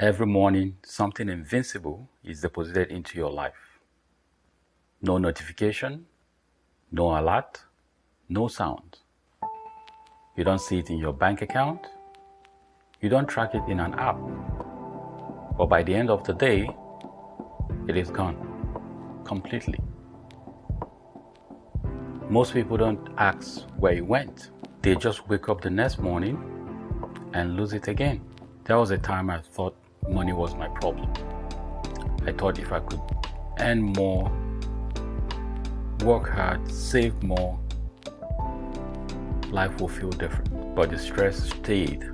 Every morning, something invincible is deposited into your life. No notification, no alert, no sound. You don't see it in your bank account. You don't track it in an app. But by the end of the day, it is gone completely. Most people don't ask where it went. They just wake up the next morning and lose it again. There was a time I thought money was my problem. I thought if I could earn more, work hard, save more, life will feel different. But the stress stayed,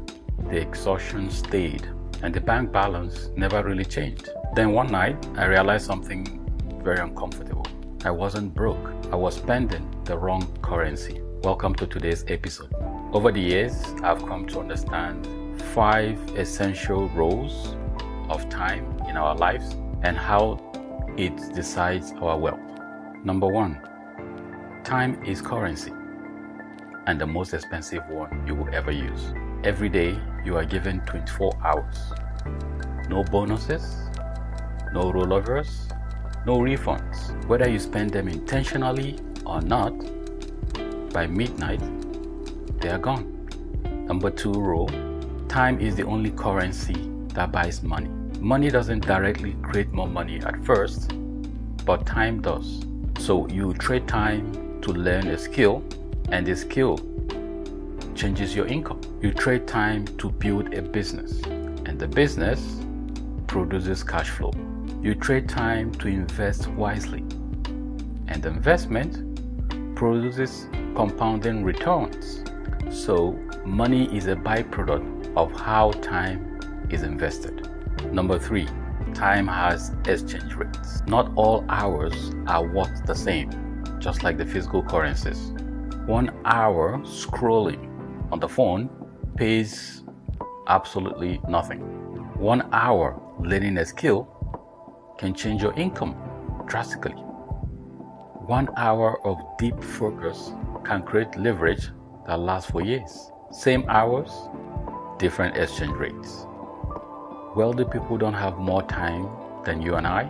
the exhaustion stayed, and the bank balance never really changed. Then one night, I realized something very uncomfortable. I wasn't broke. I was spending the wrong currency. Welcome to today's episode. Over the years, I've come to understand 5 essential roles of time in our lives and how it decides our wealth. Number 1, time is currency and the most expensive one you will ever use. Every day, you are given 24 hours. No bonuses, no rollovers, no refunds. Whether you spend them intentionally or not, by midnight, they are gone. Number 2 rule, time is the only currency that buys money. Money doesn't directly create more money at first, but time does. So you trade time to learn a skill, and the skill changes your income. You trade time to build a business, and the business produces cash flow. You trade time to invest wisely, and the investment produces compounding returns. So money is a byproduct of how time is invested. Number 3, time has exchange rates. Not all hours are worth the same, just like the physical currencies. 1 hour scrolling on the phone pays absolutely nothing. 1 hour learning a skill can change your income drastically. 1 hour of deep focus can create leverage that lasts for years. Same hours, different exchange rates. Wealthy people don't have more time than you and I.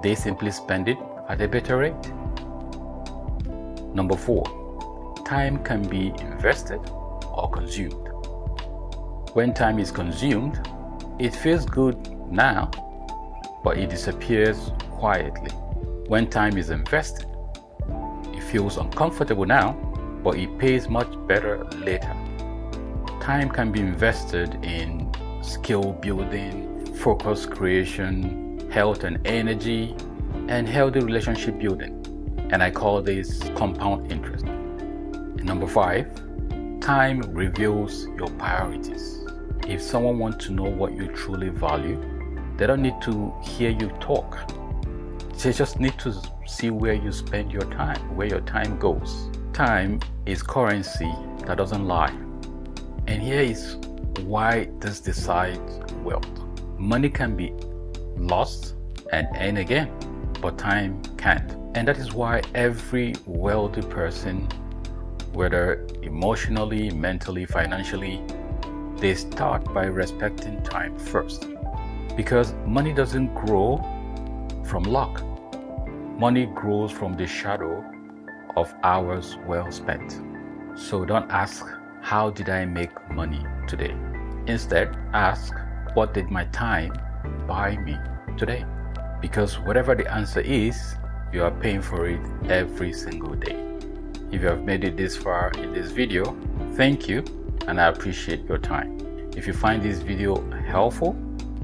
They simply spend it at a better rate. Number 4, time can be invested or consumed. When time is consumed, it feels good now, but it disappears quietly. When time is invested, it feels uncomfortable now, but it pays much better later. Time can be invested in skill building, focus creation, health and energy, and healthy relationship building. And I call this compound interest. Number 5, time reveals your priorities. If someone wants to know what you truly value, they don't need to hear you talk. They just need to see where you spend your time, where your time goes. Time is currency that doesn't lie. And here is why this decides wealth. Money can be lost and earned again, but time can't. And that is why every wealthy person, whether emotionally, mentally, financially, they start by respecting time first. Because money doesn't grow from luck. Money grows from the shadow of hours well spent. So don't ask, how did I make money today? Instead, ask, what did my time buy me today? Because whatever the answer is, you are paying for it every single day. If you have made it this far in this video, thank you, and I appreciate your time. If you find this video helpful,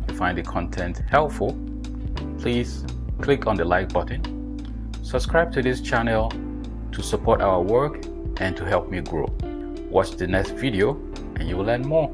if you find the content helpful, please click on the like button, subscribe to this channel to support our work and to help me grow. Watch the next video and you will learn more.